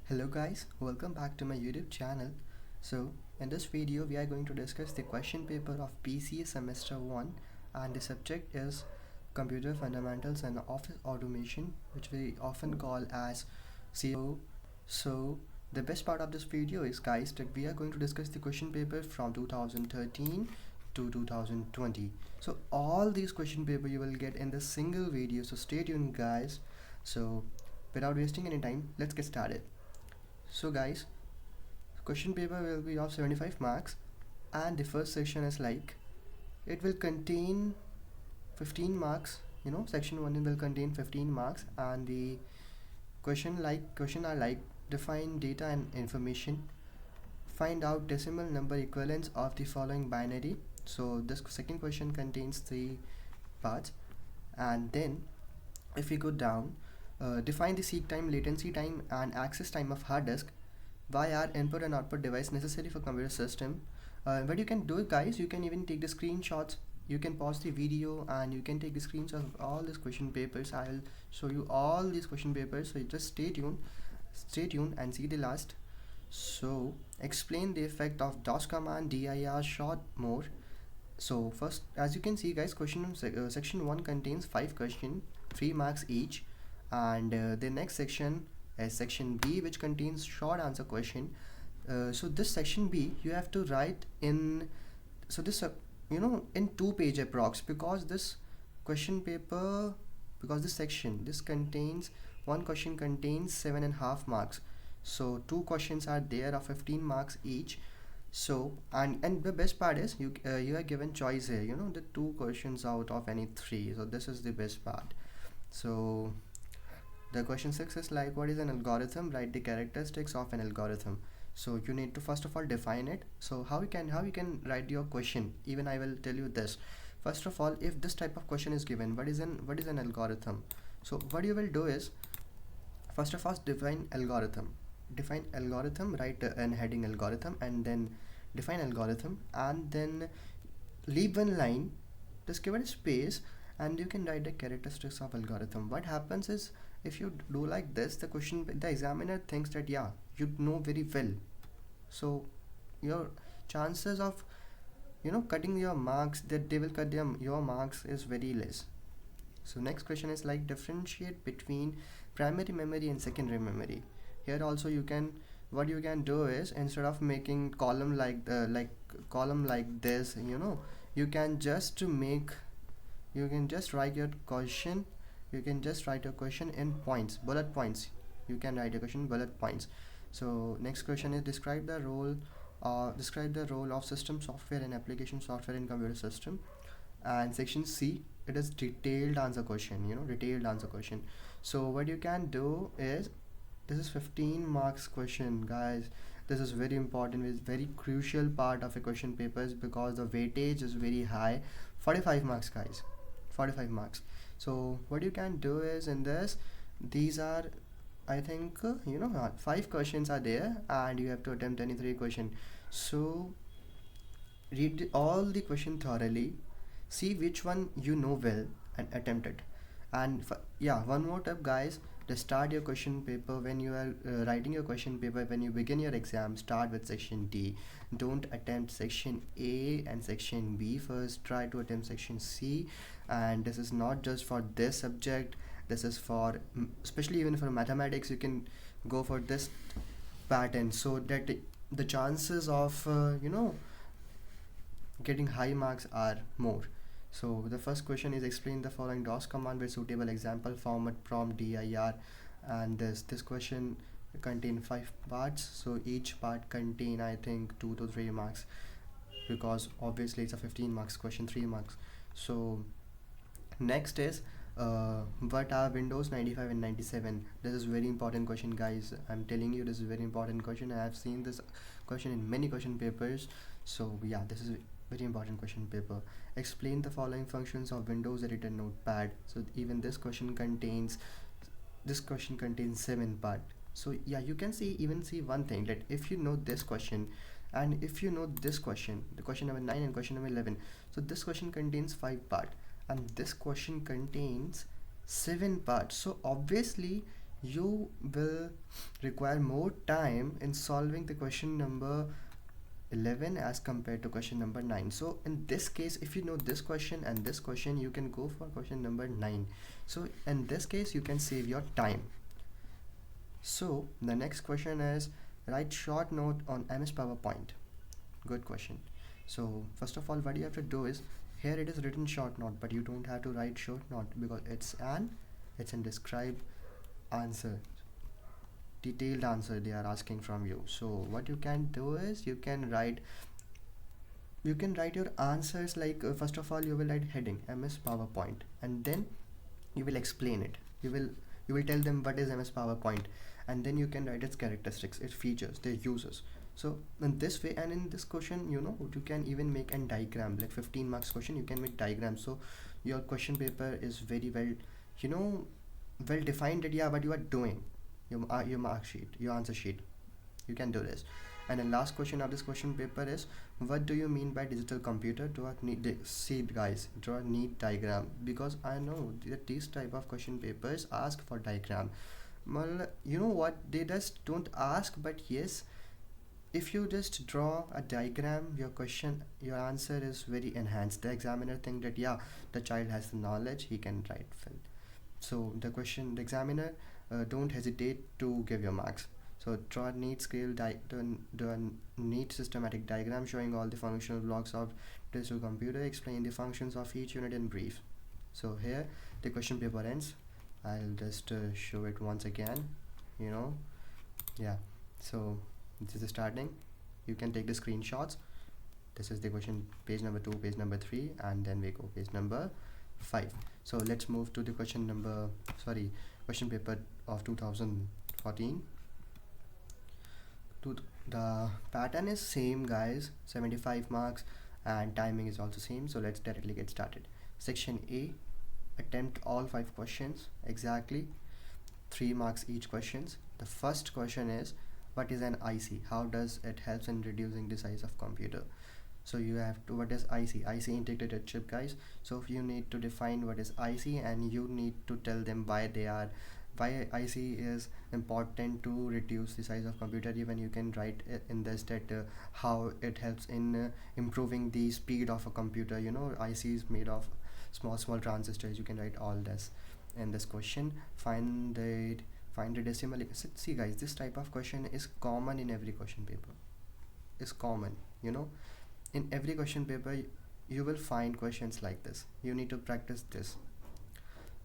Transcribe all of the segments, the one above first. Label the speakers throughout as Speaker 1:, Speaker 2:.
Speaker 1: Hello guys, welcome back to my YouTube channel. So in this video we are going to discuss the question paper of Bca semester 1 and the subject is Computer Fundamentals and Office Automation, which we often call as CO. So the best part of this video is guys that we are going to discuss the question paper from 2013 to 2020. So all these question paper you will get in this single video, so stay tuned guys. So without wasting any time, let's get started. So guys, question paper will be of 75 marks and the first section is like it will contain 15 marks. Section 1 will contain 15 marks and the question are like define data and information, find out decimal number equivalence of the following binary. So this second question contains 3 parts. And then if we go down, define the seek time, latency time and access time of hard disk. Why are input and output device necessary for computer system? What you can do guys, you can even take the screenshots, you can pause the video and you can take the screenshots of all these question papers. I will show you all these question papers, so you just stay tuned and see the last. So explain the effect of DOS command, dir, short, more. So first, as you can see guys, section 1 contains 5 questions, 3 marks each, and the next section is section B, which contains short answer question. So this section B you have to write in, so this in 2 page approx, because this question paper, because this section, this contains one question contains 7.5 marks, so 2 questions are there of 15 marks each. So and the best part is you are given choice here, the 2 questions out of any 3, so this is the best part. So the question 6 is like, what is an algorithm? Write the characteristics of an algorithm. So you need to first of all define it. So how you can write your question, even I will tell you this. First of all, if this type of question is given, what is an algorithm? So what you will do is, first of all, define algorithm, write an heading algorithm, and then define algorithm, and then leave one line, just give it a space, and you can write the characteristics of algorithm. What happens is, if you do like this, the examiner thinks that yeah, you know very well, so your chances of cutting your marks, that they will cut your marks, is very less. So next question is like, differentiate between primary memory and secondary memory. Here also what you can do is, instead of making column column like this, you can just write your question. You can just write your question in points, bullet points. You can write your question bullet points. So next question is, describe the role of system software and application software in computer system. And section C, it is detailed answer question, detailed answer question. So what you can do is, this is 15 marks question guys. This is very important, it's very crucial part of a question papers, because the weightage is very high. 45 marks guys, 45 marks. So what you can do is, in this, these are, I think 5 questions are there and you have to attempt any 3 question. So read all the question thoroughly, see which one you know well and attempt it. And one more tip guys, to start your question paper, when you are writing your question paper, when you begin your exam, start with section D. Don't attempt section A and section B first, try to attempt section C. And this is not just for this subject, this is for especially even for mathematics, you can go for this pattern, so that the chances of getting high marks are more. So the first question is, explain the following DOS command with suitable example format, prompt, dir. And this question contain 5 parts, so each part contain I think 2 to 3 marks, because obviously it's a 15 marks question, 3 marks. So next is, what are Windows 95 and 97? This is very important question guys, I'm telling you, this is very important question. I have seen this question in many question papers. So yeah, this is a very important question paper. Explain the following functions of Windows Editor Notepad. So even this question contains 7 part. So yeah, you can see one thing, that if you know this question and if you know this question, the question number 9 and question number 11, so this question contains 5 part and this question contains 7 parts. So obviously you will require more time in solving the question number 11 as compared to question number 9. So in this case, if you know this question and this question, you can go for question number 9. So in this case, you can save your time. So the next question is, write short note on MS PowerPoint. Good question. So first of all, what you have to do is, here it is written short note, but you don't have to write short note because it's an describe answer, detailed answer they are asking from you. So what you can do is, you can write your answers like, first of all you will write heading MS PowerPoint, and then you will explain it. You will tell them what is MS PowerPoint, and then you can write its characteristics, its features, their uses. So in this way, and in this question, you can even make a diagram, like 15 marks question, you can make diagrams. So your question paper is very well, you know well defined, that yeah, what you are doing, your mark sheet, your answer sheet, you can do this. And the last question of this question paper is, what do you mean by digital computer? Draw a neat see guys, draw a neat diagram, because I know that these type of question papers ask for diagram. Well, you know what, they just don't ask, but yes, if you just draw a diagram, your answer is very enhanced. The examiner think that yeah, the child has the knowledge, he can write fill. So the examiner don't hesitate to give your marks. So draw a neat do a neat systematic diagram showing all the functional blocks of digital computer. Explain the functions of each unit in brief. So here the question paper ends. I'll just show it once again. Yeah. So this is starting. You can take the screenshots. This is the question, page number 2, page number 3, and then we go page number 5. So let's move to the question paper of 2014. The pattern is same guys, 75 marks, and timing is also same. So let's directly get started. Section A, attempt all 5 questions exactly, 3 marks each questions. The first question is, what is an IC? How does it helps in reducing the size of computer? So you have to, what is IC? IC, integrated chip guys. So you need to define what is IC, and you need to tell them why IC is important to reduce the size of computer. Even you can write in this that how it helps in improving the speed of a computer. IC is made of small transistors. You can write all this in this question. Find the decimal. See guys, this type of question is common in every question paper. Is common. In every question paper you will find questions like this. You need to practice this.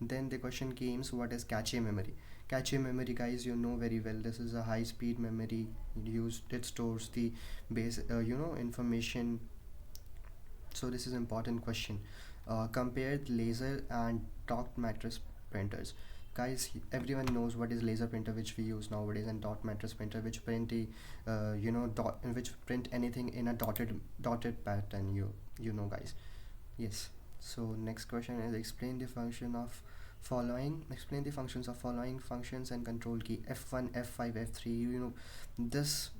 Speaker 1: Then the question comes, what is cache memory? Cache memory guys, you know very well, this is a high speed memory used. It stores the base information. So this is important question. Compare laser and dot matrix printers. Guys, everyone knows what is laser printer, which we use nowadays, and dot matrix printer, which print the which print anything in a dotted pattern. Guys. Yes. So next question is, explain the functions of following functions and control key F1, F5, F3. This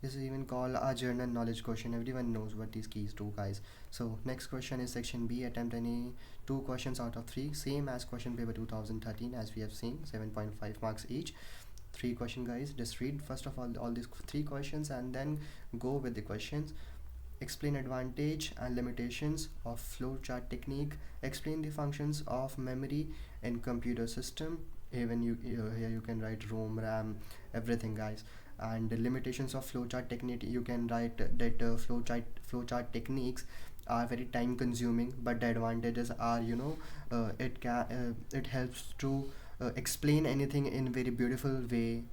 Speaker 1: this is even called a general knowledge question. Everyone knows what these keys do guys. So next question is section B, attempt any 2 questions out of 3, same as question paper 2013, as we have seen, 7.5 marks each. 3 question guys, just read first of all these 3 questions and then go with the questions. Explain advantage and limitations of flowchart technique. Explain the functions of memory in computer system. Even here you can write ROM, RAM, everything guys. And the limitations of flowchart technique, you can write that flowchart techniques are very time consuming, but the advantages are it helps to explain anything in very beautiful way.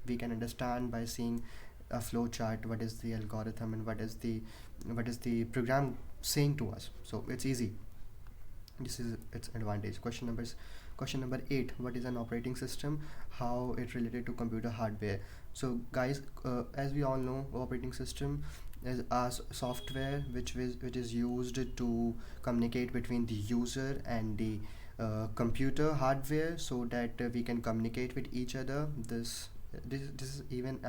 Speaker 1: We can understand by seeing a flow chart what is the algorithm and what is the program saying to us. So it's easy. This is its advantage. Question number 8, what is an operating system? How it related to computer hardware? So guys, as we all know, operating system is a software which is used to communicate between the user and the computer hardware, so that we can communicate with each other. This is even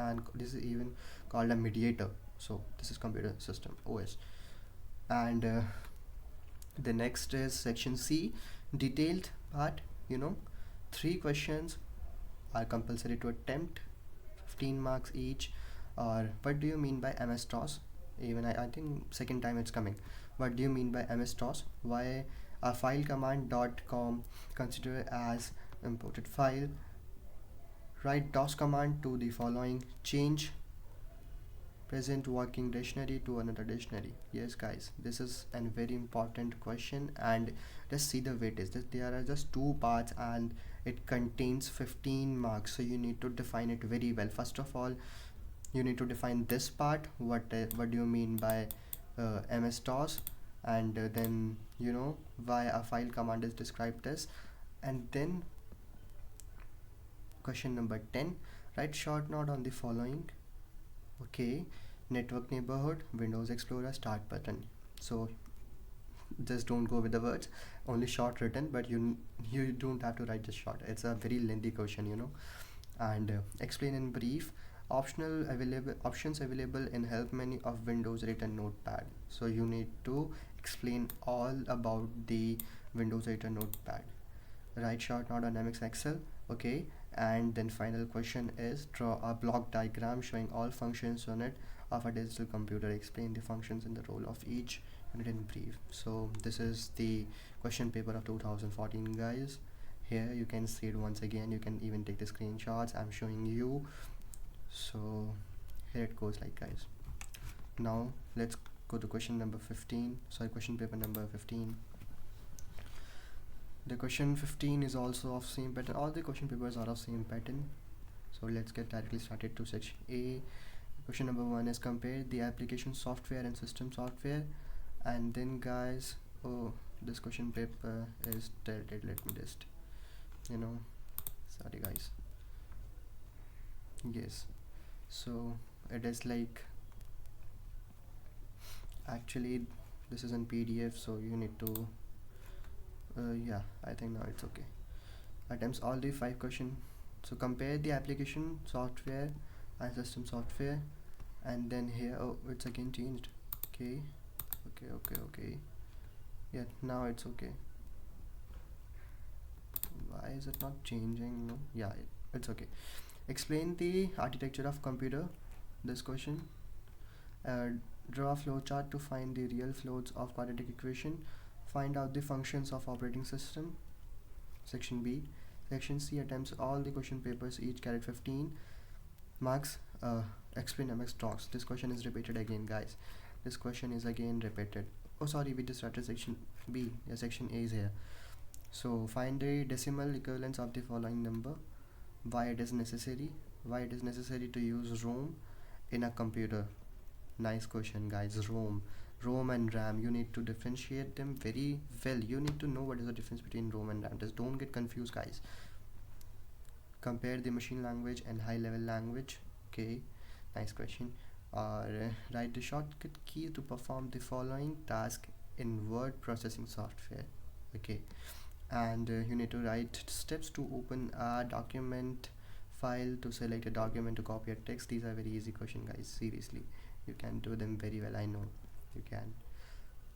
Speaker 1: called a mediator. So this is computer system, OS. And the next is section C, detailed part, you know, 3 questions are compulsory to attempt, 15 marks each. Or what do you mean by MS toss? Even I think second time it's coming. What do you mean by MS toss? Why a file command.com consider as imported file? Write DOS command to the following. Change present working dictionary to another dictionary. Yes guys, this is a very important question, and let's see the weightage. There are just 2 parts and it contains 15 marks, so you need to define it very well. First of all, you need to define this part. What do you mean by MS DOS, and then you know why a file command is described as. And then question number 10, write short note on the following. Okay, network neighborhood, Windows Explorer, start button. So just don't go with the words, only short written, but you don't have to write just short. It's a very lengthy question, you know. And explain in brief options available in help menu of Windows written notepad. So you need to explain all about the Windows written notepad. Write short note on MX Excel. Okay, and then final question is draw a block diagram showing all functions on it of a digital computer. Explain the functions and the role of each unit in brief. So this is the question paper of 2014 guys. Here you can see it once again, you can even take the screenshots I'm showing you. So here it goes like guys. Now let's go to question number 15, sorry, question paper number 15. The question 15 is also of same pattern. All the question papers are of same pattern. So let's get directly started to section A. Question number 1 is compare the application software and system software. And then guys, oh, this question paper is tilted. Let me just, you know, sorry guys. Yes, so it is like, actually this is in PDF, so you need to yeah, I think now it's okay. Attempts all the 5 questions. So compare the application software and system software. And then here, oh, it's again changed. Okay, yeah, now it's okay. Why is it not changing? No, yeah, it's okay. Explain the architecture of computer. This question. Draw a flowchart to find the real floats of quadratic equation. Find out the functions of operating system. Section B. Section C attempts all the question papers, each carried 15 marks. Explain MX talks. This question is repeated again guys. This question is again repeated. Oh sorry, we just started section B. Yeah, section A is here. So find the decimal equivalence of the following number. Why it is necessary. Why it is necessary to use ROM in a computer. Nice question guys. ROM and RAM, you need to differentiate them very well. You need to know what is the difference between ROM and RAM. Just don't get confused guys. Compare the machine language and high level language. Okay, nice question. Or write the shortcut key to perform the following task in word processing software. Okay, and you need to write steps to open a document file, to select a document, to copy a text. These are very easy questions guys, seriously, you can do them very well, I know you can.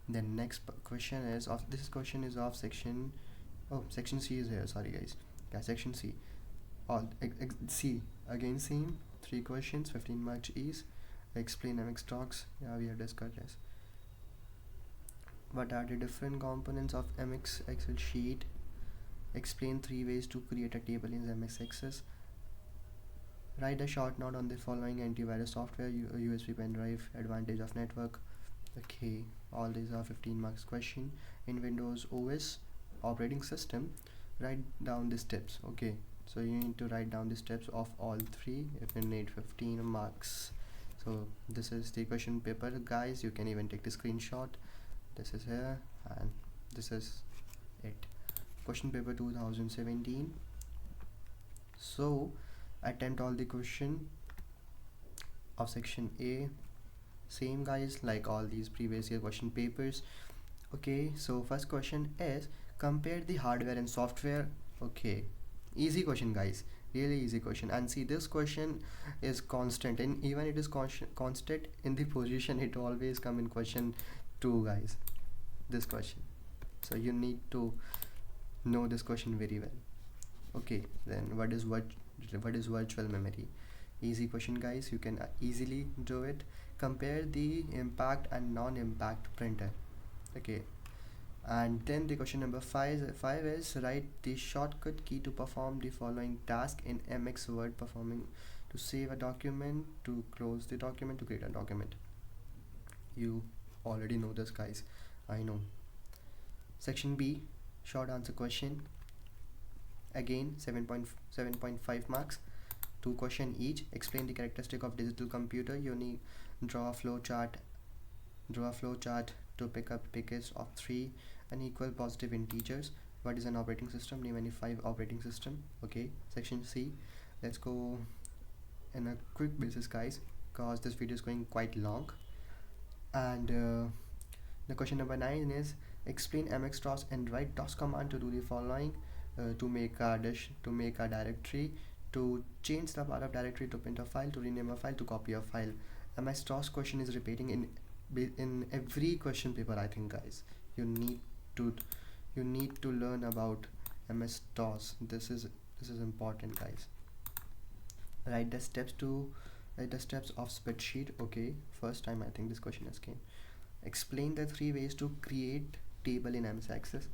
Speaker 1: Then next question is of this question is of section, oh, section C is here, sorry guys. Yeah, section C. All C again, same 3 questions, 15 marks each. Explain MX talks. Yeah, we have discussed this. What are the different components of MX Excel sheet? Explain 3 ways to create a table in MX Access. Write a short note on the following antivirus software, USB pen drive, advantage of network. Okay, all these are 15 marks question. In Windows OS operating system, write down the steps. Okay, so you need to write down the steps of all 3 if you need 15 marks. So this is the question paper guys, you can even take the screenshot. This is here and this is it. Question paper 2017. So attempt all the question of section A, same guys like all these previous year question papers. Okay, so first question is compare the hardware and software. Okay, easy question guys, really easy question. And see, this question is constant, and even it is constant in the position, it always come in question 2 guys, this question. So you need to know this question very well. Okay, then what is virtual memory? Easy question, guys. You can easily do it. Compare the impact and non-impact printer. Okay, and then the question number five is write the shortcut key to perform the following task in MX Word: performing to save a document, to close the document, to create a document. You already know this, guys. I know. Section B, short answer question. Again, 7.5 marks. 2 question each. Explain the characteristic of digital computer. You need draw a flow chart to pick up packets of 3 unequal positive integers. What is an operating system? Name any 5 operating system. Okay, section C. Let's go in a quick basis, guys, because this video is going quite long. And the question number 9 is explain mxdos and write dos command to do the following: to make a directory, to change the path of directory, to print a file, to rename a file, to copy a file. mxdos question is repeating in every question paper, I think, guys. You need to learn about MS-DOS. This is important, guys. Write the steps of spreadsheet. Okay, first time I think this question has came. Explain the 3 ways to create table in MS Access.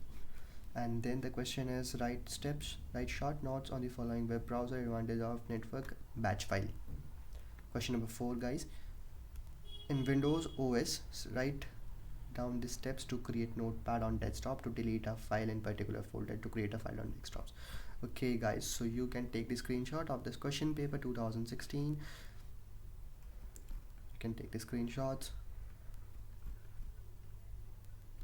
Speaker 1: And then the question is write short notes on the following web browser advantage of network batch file. Question number 4, guys. In Windows OS, write down the steps to create notepad on desktop, to delete a file in particular folder, to create a file on desktops. Okay, guys, so you can take the screenshot of this question paper 2016. You can take the screenshots.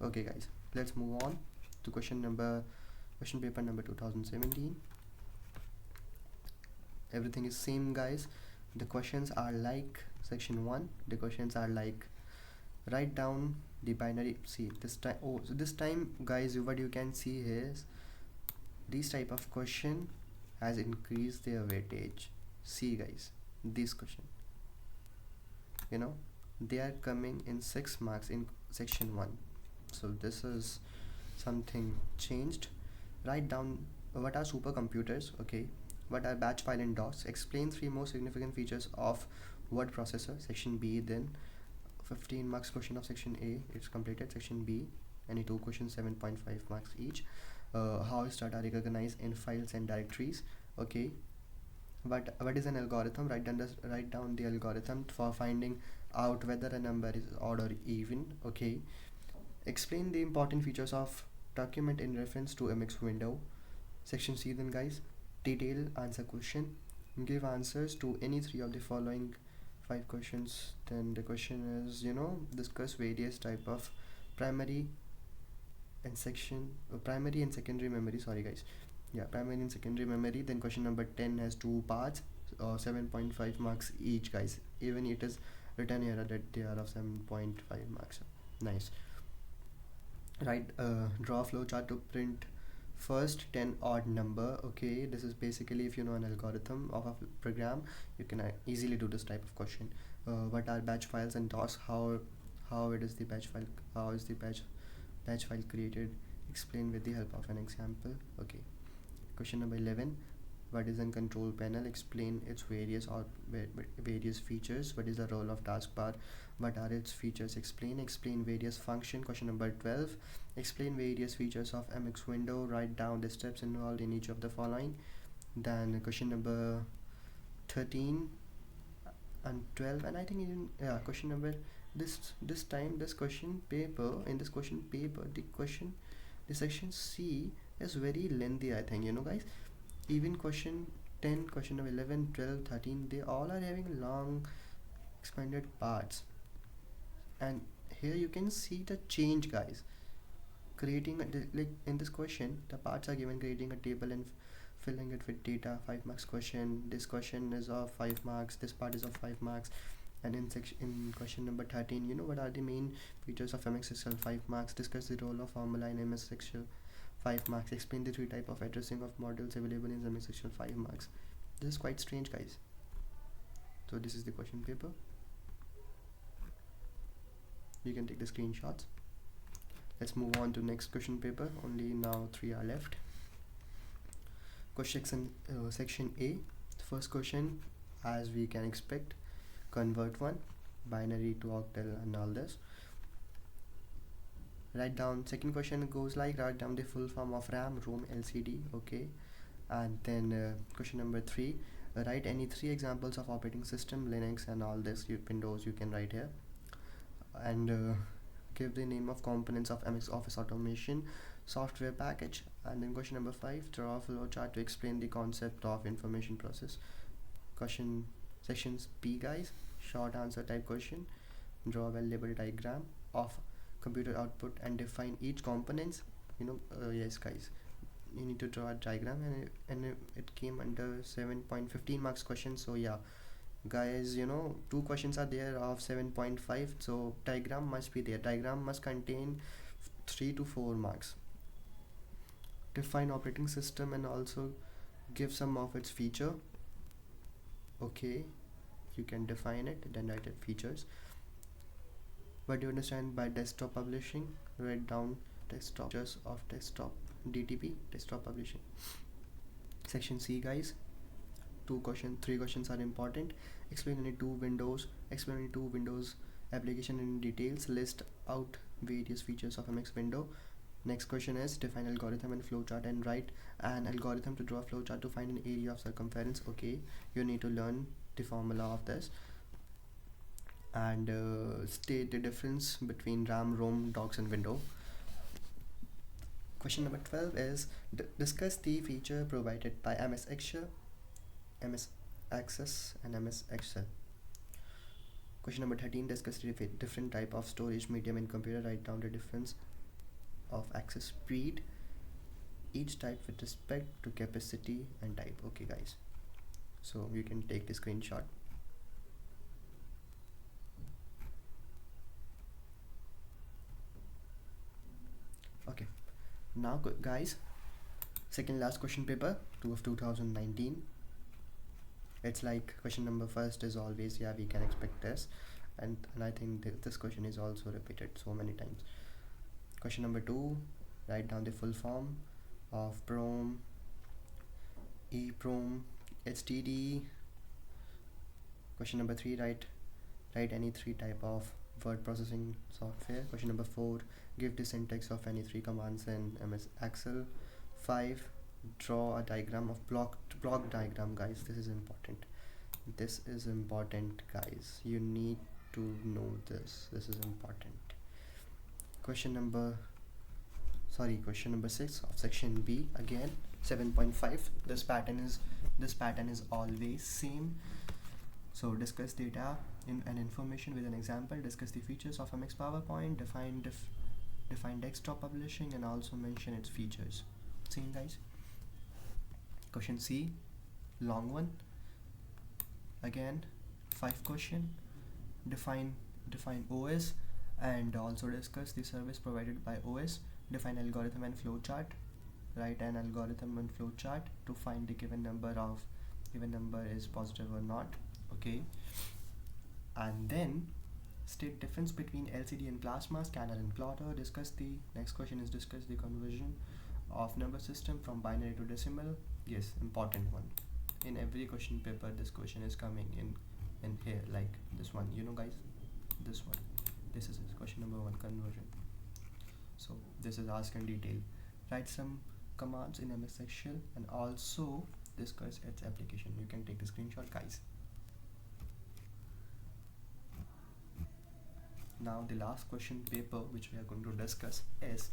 Speaker 1: Okay, guys, let's move on to question paper number 2017. Everything is same, guys. The questions are like section 1. The questions are like write down the binary. See, this time, guys, what you can see here is this type of question has increased their weightage. See, guys, this question, they are coming in 6 marks in section 1. So this is something changed. Write down what are supercomputers. Okay, what are batch file in DOS. Explain 3 most significant features of word processor. Section B. Then 15 marks question of section A, it's completed. Section B, any 2 questions, 7.5 marks each. How is data recognized in files and directories. Okay, what is an algorithm? Write down the algorithm for finding out whether a number is odd or even. Okay, explain the important features of document in reference to MX window. Section C, then, guys, detail answer question. Give answers to any 3 of the following 5 questions. Then the question is, discuss various type of primary and secondary memory. Sorry, guys. Yeah, primary and secondary memory. Then question number 10 has 2 parts, 7.5 marks each, guys. Even it is written here that they are of 7.5 marks. Nice. Right, draw a flow chart to print first 10 odd number. Okay, this is basically, if you know an algorithm of a program, you can easily do this type of question. What are batch files and DOS? How it is the batch file? How is the batch file created? Explain with the help of an example. Okay, question number 11. What is a control panel? Explain its various features. What is the role of taskbar? What are its features? Explain various function. Question number 12. Explain various features of MX window. Write down the steps involved in each of the following. Then question number 13 and 12, and I think question number this question paper, the section C is very lengthy, I think, guys. Even question 10, question number 11, 12, 13, they all are having long expanded parts. And here you can see the change, guys. Creating like in this question, the parts are given: creating a table and filling it with data, 5 marks question. This question is of 5 marks. This part is of 5 marks. And in question number 13, what are the main features of MX Excel, 5 marks. Discuss the role of formula in MS Excel, 5 marks. Explain the 3 type of addressing of modules available in MS Excel, 5 marks. This is quite strange, guys. So this is the question paper. You can take the screenshots. Let's move on to next question paper. Only now 3 are left. Section A. First question, as we can expect, convert one binary to octal and all this. Write down. Second question goes like, write down the full form of RAM, ROM, LCD. Okay. And then question number 3, write any 3 examples of operating system, Linux and all this, Windows you can write here. And give the name of components of MS Office Automation software package. And then question number 5, draw a flow chart to explain the concept of information process. Sections B, guys, short answer type question. Draw a well-labeled diagram of computer output and define each components. Yes, guys, you need to draw a diagram, and it came under 7.15 marks question. So yeah, guys, 2 questions are there of 7.5, so diagram must be there. Diagram must contain 3 to 4 marks. Define operating system and also give some of its feature. Okay, you can define it, then write it features. What do you understand by desktop publishing? Write down desktop features of desktop DTP, desktop publishing. Section C, guys, 3 questions are important. Explain any two Windows application in details. List out various features of MX window. Next question is define algorithm and flowchart and write an algorithm to draw a flowchart to find an area of circumference. Okay, you need to learn the formula of this and state the difference between RAM, ROM, docs and window. Question number 12 is discuss the feature provided by MS Access and MS Excel. Question number 13, discuss the different type of storage medium in computer. Write down the difference of access speed, each type with respect to capacity and type. Okay, guys, so you can take the screenshot. Okay, now guys, second last question paper of 2019. It's like question number first is always, yeah, we can expect this, and I think this question is also repeated so many times. Question number 2, write down the full form of PROM, EPROM, HDD. Question number 3, write any 3 type of word processing software. Question number 4, give the syntax of any 3 commands in MS Excel. 5, draw a diagram of block diagram. Guys, this is important, guys, you need to know this is important. Question number 6 of section B, again 7.5. This pattern is always same. So discuss data and information with an example. Discuss the features of MX PowerPoint. Define desktop publishing and also mention its features. Same, guys. Question C, long one. Again, 5 question. Define OS and also discuss the service provided by OS. Define algorithm and flowchart. Write an algorithm and flowchart to find the given number is positive or not. Okay, and then state difference between LCD and plasma, scanner and plotter. Next question is discuss the conversion of number system from binary to decimal. Yes, important one. In every question paper this question is coming in here, like this one, guys, this one. This is question number 1, conversion. So this is asked in detail. Write some commands in MS Excel and also discuss its application. You can take the screenshot, guys. Now the last question paper which we are going to discuss is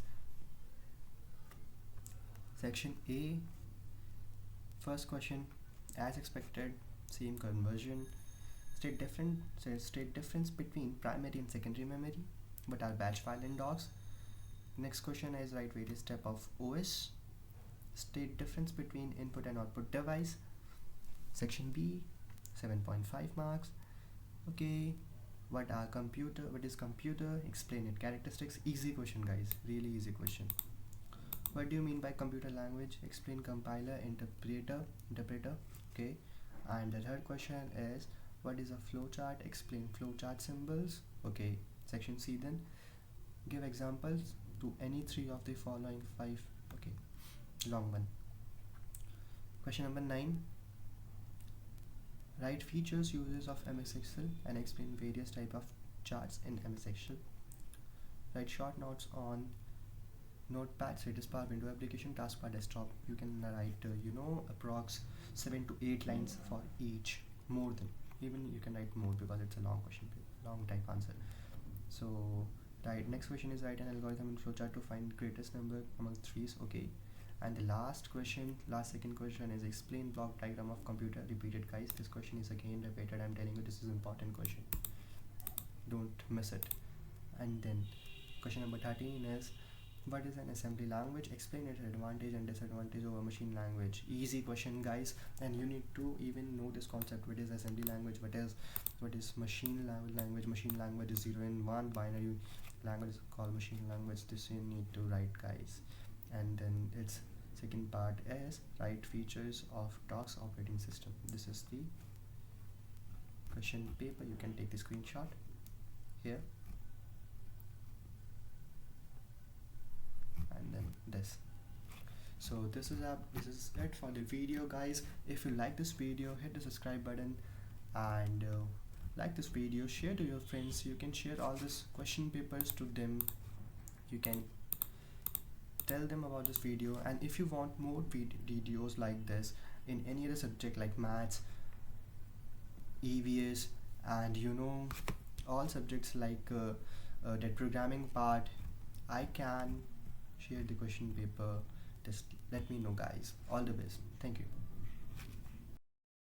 Speaker 1: section A. First question, as expected, same conversion. State difference between primary and secondary memory. What are batch file and docs? Next question is write various type of OS. State difference between input and output device. Section B, 7.5 marks. Okay, what is computer? Explain its characteristics. Easy question, guys, really easy question. What do you mean by computer language? Explain compiler, interpreter. Okay, and the third question is what is a flowchart? Explain flowchart symbols. Okay, section C then, give examples to any 3 of the following 5. Okay, long one. Question number 9. Write features uses of MS Excel and explain various type of charts in MS Excel. Write short notes on Notepad, status bar, window application, taskbar, desktop. You can write approx 7 to 8 lines for each. More than, even you can write more because it's a long question, long type answer. So right, next question is write an algorithm in flowchart to find greatest number among threes. Okay. And the last second question is explain block diagram of computer. Repeated, guys, this question is again repeated. I'm telling you, this is important question, don't miss it. And then question number 13 is what is an assembly language? Explain its advantage and disadvantage over machine language. Easy question, guys, and you need to even know this concept. What is assembly language? What is machine language? Machine language is 0 and 1. Binary language is called machine language. This you need to write, guys. And then its second part is write features of DOS operating system. This is the question paper. You can take the screenshot here. And then this. So this is it for the video, guys. If you like this video, hit the subscribe button and like this video, share to your friends. You can share all these question papers to them. You can tell them about this video, and if you want more videos like this in any other subject like maths, EVS, and all subjects like that programming part, I can share the question paper. Just let me know, guys. All the best. Thank you.